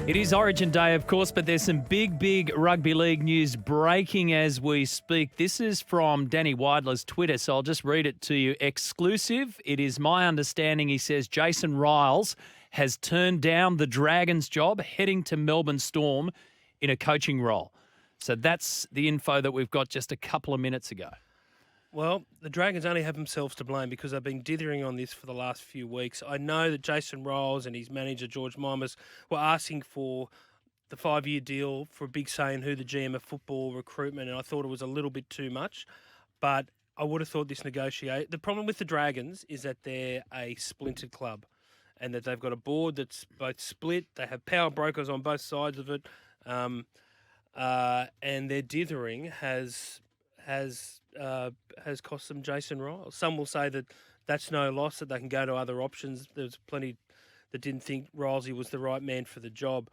It is Origin Day, of course, but there's some big rugby league news breaking as we speak. This is from Danny Weidler's Twitter, so I'll just read it to you. Exclusive. It is my understanding, he says, Jason Ryles has turned down the Dragons job, heading to Melbourne Storm in a coaching role. So that's the info that we've got just a couple of minutes ago. Well, the Dragons only have themselves to blame because they've been dithering on this for the last few weeks. I know that Jason Ryles and his manager, George Mimas, were asking for the 5-year deal for a big say in who the GM of football recruitment, and I thought it was a little bit too much. But I would have thought this negotiate. The problem with the Dragons is that they're a splintered club and that they've got a board that's both split. They have power brokers on both sides of it. And their dithering has cost them Jason Ryles. Some will say that that's no loss, that they can go to other options. There's plenty that didn't think Rylesy was the right man for the job.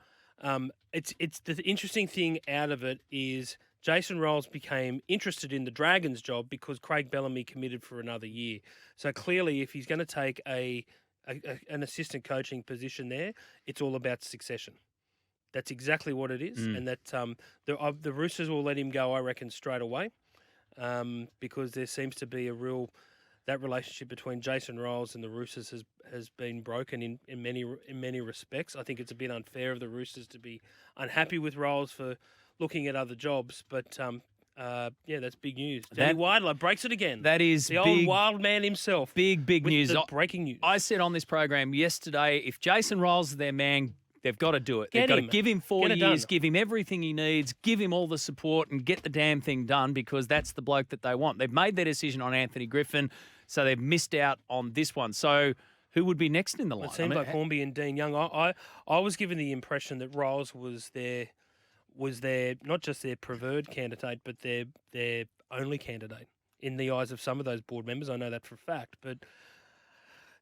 It's the interesting thing out of it is Jason Ryles became interested in the Dragons job because Craig Bellamy committed for another year. So clearly, if he's going to take an assistant coaching position there, it's all about succession. That's exactly what it is, and that the Roosters will let him go, I reckon, straight away. Because there seems to be that relationship between Jason Ryles and the Roosters has been broken in many respects. I think it's a bit unfair of the Roosters to be unhappy with Ryles for looking at other jobs, but that's big news. Danny Weidler breaks it again. That is the old wild man himself. Big news. The breaking news. I said on this program yesterday, if Jason Ryles is their man, they've got to do it. They've got to give him 4 years, give him everything he needs, give him all the support and get the damn thing done because that's the bloke that they want. They've made their decision on Anthony Griffin, so they've missed out on this one. So who would be next in the line? It seemed like Hornby and Dean Young. I was given the impression that Ryles was their not just their preferred candidate, but their only candidate in the eyes of some of those board members. I know that for a fact. But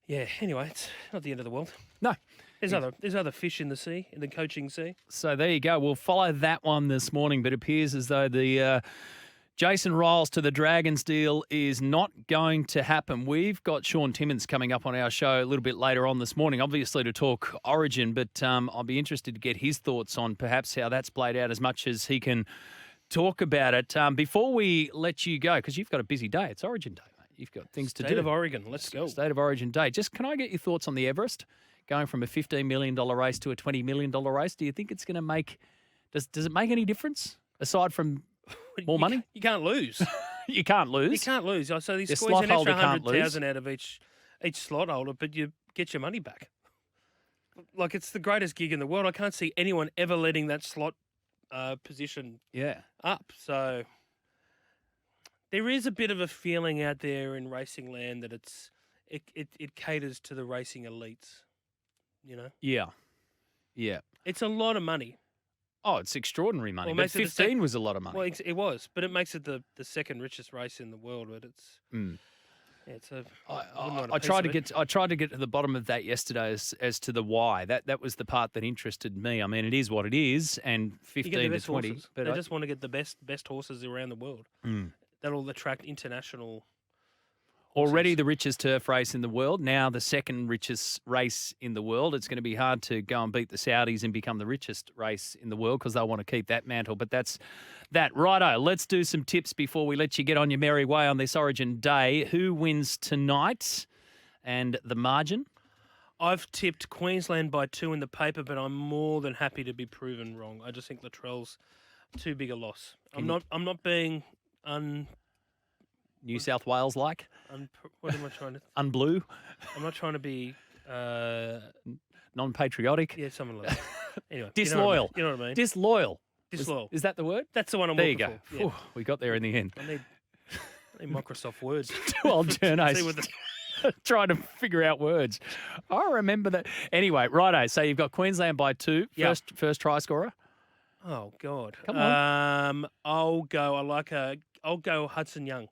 yeah, anyway, it's not the end of the world. No. There's other fish in the sea, in the coaching sea. So there you go. We'll follow that one this morning, but it appears as though the Jason Ryles to the Dragons deal is not going to happen. We've got Sean Timmins coming up on our show a little bit later on this morning, obviously to talk Origin, but I'll be interested to get his thoughts on perhaps how that's played out as much as he can talk about it. Before we let you go, because you've got a busy day, it's Origin Day, mate. You've got things to do. State of Oregon, let's go. State of Origin Day. Just can I get your thoughts on the Everest? Going from a $15 million race to a $20 million race, do you think it's going to make – does it make any difference aside from more money? You can't lose. You can't lose. You can't lose. So you The squeeze slot an extra holder can't 100,000 out of each slot holder, but you get your money back. Like, it's the greatest gig in the world. I can't see anyone ever letting that slot position up. So there is a bit of a feeling out there in racing land that it caters to the racing elites. You know? Yeah. It's a lot of money. Oh, it's extraordinary money. Well, but 15 was a lot of money. Well, it was, but it makes it the second richest race in the world. But it's it's a. I tried to get to the bottom of that yesterday as to the why. That was the part that interested me. I mean, it is what it is, and 15 to 20. Horses. But they just want to get the best horses around the world. That'll attract international. Already the richest turf race in the world, now the second richest race in the world. It's going to be hard to go and beat the Saudis and become the richest race in the world because they'll want to keep that mantle. But that's that. Righto, let's do some tips before we let you get on your merry way on this Origin Day. Who wins tonight and the margin? I've tipped Queensland by 2 in the paper, but I'm more than happy to be proven wrong. I just think Latrell's too big a loss. I'm not being New South Wales like? What am I trying to... Unblue? I'm not trying to be... non-patriotic? Yeah, something like that. Anyway, Disloyal. You know what I mean? Disloyal. Disloyal. Is that the word? That's the one I'm there looking you go. for. Yeah. We got there in the end. I need Microsoft Words. Two old journos trying to figure out words. I remember that. Anyway, righto. So you've got Queensland by 2. First try scorer? Oh, God. Come on. I'll go Hudson Young.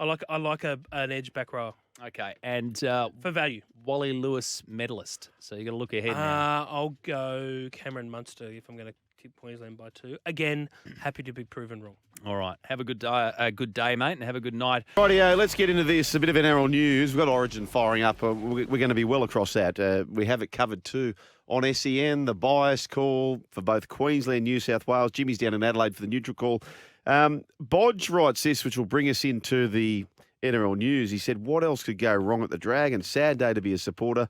I like an edge back row. Okay, and For value. Wally Lewis medalist. So you got to look ahead now. I'll go Cameron Munster if I'm going to tip Queensland by 2. Again, happy to be proven wrong. All right, have a good day, mate, and have a good night. Rightio, let's get into this. A bit of NRL news. We've got Origin firing up. We're going to be well across that. We have it covered too on SEN, the bias call for both Queensland, New South Wales. Jimmy's down in Adelaide for the neutral call. Bodge writes this, which will bring us into the NRL news. He said, what else could go wrong at the Dragons? Sad day to be a supporter.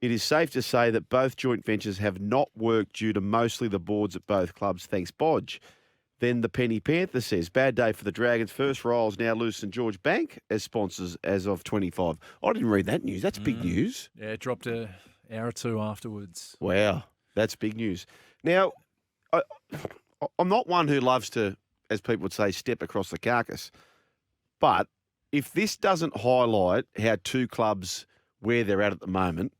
It is safe to say that both joint ventures have not worked due to mostly the boards at both clubs. Thanks, Bodge. Then the Penny Panther says, bad day for the Dragons. First Ryles, now lose St George Bank as sponsors as of 25. I didn't read that news. That's big news. Yeah, it dropped an hour or two afterwards. Wow, that's big news. Now, I'm not one who loves to, as people would say, step across the carcass. But if this doesn't highlight how two clubs, where they're at the moment,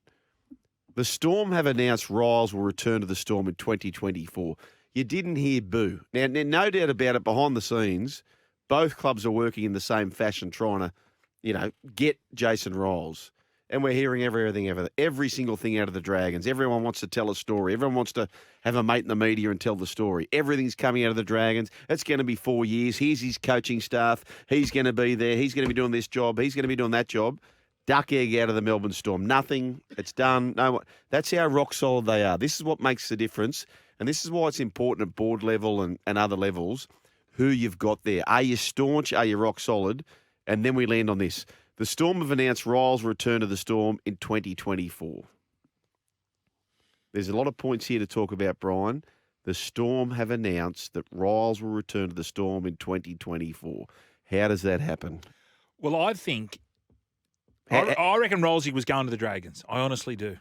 the Storm have announced Ryles will return to the Storm in 2024. You didn't hear boo. Now, no doubt about it, behind the scenes, both clubs are working in the same fashion, trying to, get Jason Ryles. And we're hearing every single thing out of the Dragons. Everyone wants to tell a story. Everyone wants to have a mate in the media and tell the story. Everything's coming out of the Dragons. It's going to be 4 years. Here's his coaching staff. He's going to be there. He's going to be doing this job. He's going to be doing that job. Duck egg out of the Melbourne Storm. Nothing. It's done. No, that's how rock solid they are. This is what makes the difference. And this is why it's important at board level and other levels, who you've got there. Are you staunch? Are you rock solid? And then we land on this. The Storm have announced Ryles return to the Storm in 2024. There's a lot of points here to talk about, Brian. The Storm have announced that Ryles will return to the Storm in 2024. How does that happen? Well, I think I reckon Rolsey was going to the Dragons. I honestly do.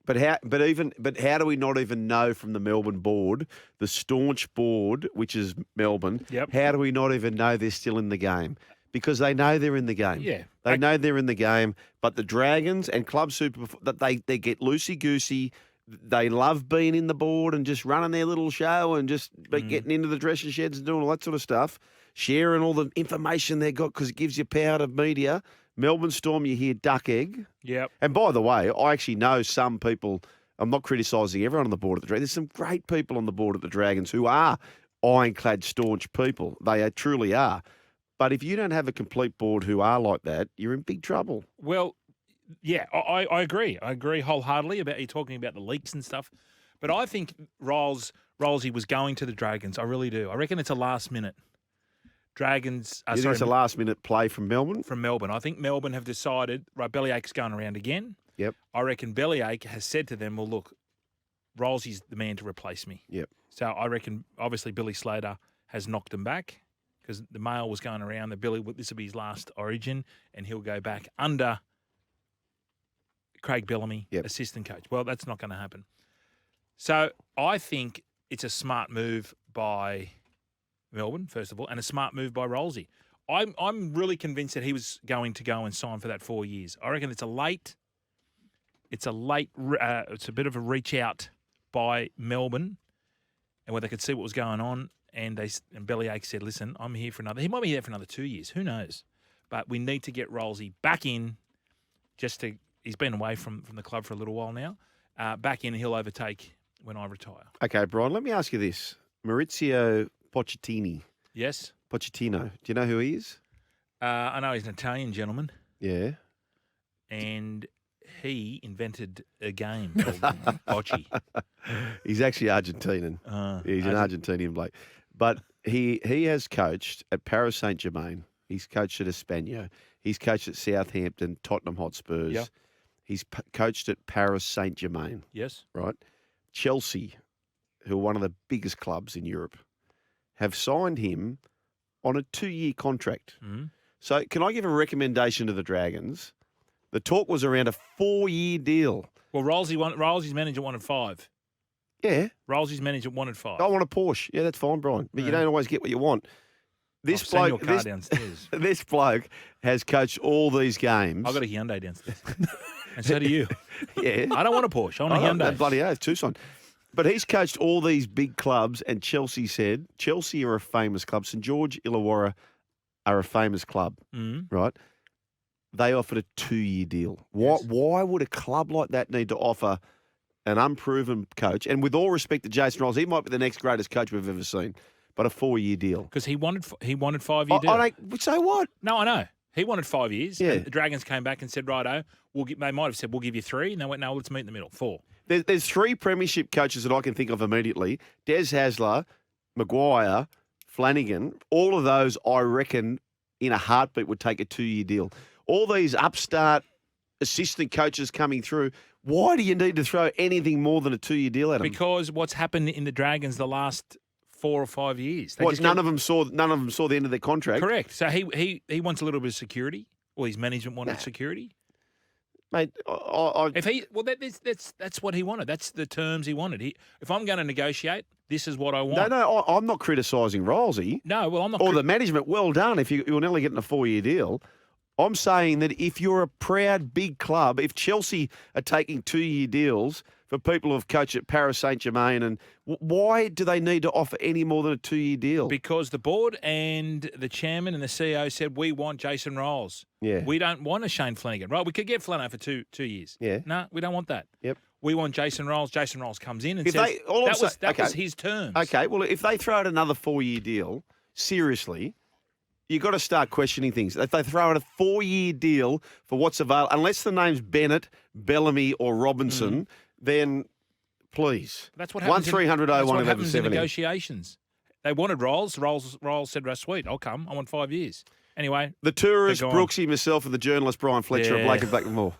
But how do we not even know from the Melbourne board, the staunch board, which is Melbourne, how do we not even know they're still in the game? Because they know they're in the game. Yeah. They know they're in the game. But the Dragons and Club Super, that they get loosey-goosey. They love being in the board and just running their little show and just getting into the dressing sheds and doing all that sort of stuff, sharing all the information they've got because it gives you power to media. Melbourne Storm, you hear duck egg. Yep. And by the way, I actually know some people, I'm not criticising everyone on the board at the Dragons. There's some great people on the board at the Dragons who are ironclad, staunch people. They truly are. But if you don't have a complete board who are like that, you're in big trouble. Well, yeah, I agree. I agree wholeheartedly about you talking about the leaks and stuff. But I think Rolsey was going to the Dragons. I really do. I reckon it's a last minute. Dragons. You think it's a last minute play from Melbourne? From Melbourne. I think Melbourne have decided, right, Bellyache's going around again. Yep. I reckon Bellyache has said to them, well, look, Rolsey's the man to replace me. Yep. So I reckon, obviously, Billy Slater has knocked him back because the mail was going around that this will be his last Origin and he'll go back under Craig Bellamy, assistant coach. Well, that's not going to happen. So I think it's a smart move by Melbourne, first of all, and a smart move by Rolsey. I'm really convinced that he was going to go and sign for that 4 years. I reckon it's a bit of a reach out by Melbourne, and where they could see what was going on, and Bellyache said, "Listen, I'm here for another. He might be there for another 2 years. Who knows? But we need to get Rolsey back in. He's been away from the club for a little while now. Back in, he'll overtake when I retire." Okay, Brian. Let me ask you this: Maurizio Pochettino. Yes. Pochettino. Do you know who he is? I know he's an Italian gentleman. Yeah. And he invented a game called Bocce. He's actually Argentinian. He's an Argentinian bloke. But he has coached at Paris Saint-Germain. He's coached at Espana. He's coached at Southampton, Tottenham Hotspurs. Yep. He's coached at Paris Saint-Germain. Yes. Right? Chelsea, who are one of the biggest clubs in Europe, have signed him on a 2-year contract. Mm-hmm. So can I give a recommendation to the Dragons? The talk was around a 4-year deal. Well, Rolsey's manager wanted 5. Yeah. Rolsey's manager wanted 5. I want a Porsche. Yeah, that's fine, Brian. But you don't always get what you want. This send your car downstairs. This bloke has coached all these games. I've got a Hyundai downstairs. And so do you. Yeah. I don't want a Porsche. I want a Hyundai. Bloody oath, Tucson. But he's coached all these big clubs, and Chelsea are a famous club. St George Illawarra are a famous club, right? they offered a 2-year deal. Why would a club like that need to offer an unproven coach? And with all respect to Jason Ryles, he might be the next greatest coach we've ever seen, but a 4-year deal. Because he wanted 5-year deal. I don't, so what? No, I know. He wanted 5 years. Yeah. And the Dragons came back and said, righto, they might have said, we'll give you 3. And they went, no, let's meet in the middle. 4. There's 3 premiership coaches that I can think of immediately. Des Hasler, Maguire, Flanagan. All of those, I reckon, in a heartbeat would take a 2-year deal. All these upstart assistant coaches coming through, why do you need to throw anything more than a 2-year deal at them? Because what's happened in the Dragons the last 4 or 5 years. None of them saw the end of their contract. Correct. So he wants a little bit of security, or his management wanted security. Mate, that's what he wanted. That's the terms he wanted. If I'm going to negotiate, this is what I want. No, I'm not criticising Rylesy. No, well, I'm not. Or the management. Well done if you're nearly getting a 4-year deal. I'm saying that if you're a proud big club, if Chelsea are taking 2-year deals for people who have coached at Paris Saint-Germain, and why do they need to offer any more than a 2-year deal? Because the board and the chairman and the CEO said, we want Jason Ryles. Yeah. We don't want a Shane Flanagan. Right, we could get Flano for two years. Yeah. No, we don't want that. Yep. We want Jason Ryles. Jason Ryles comes in and If says, they- that was his terms. Okay, well, if they throw out another 4-year deal, seriously, you've got to start questioning things. If they throw out a 4-year deal for what's available, unless the name's Bennett, Bellamy or Robinson, then please. That's what happens. 1300 That's what 01 happens in 1170. negotiations. They wanted Ryles. Ryles said, sweet, I'll come. I want 5 years. Anyway. The tourist, they're gone. Brooksy, myself, and the journalist Bryan Fletcher Yeah. of Blake and Blackmore.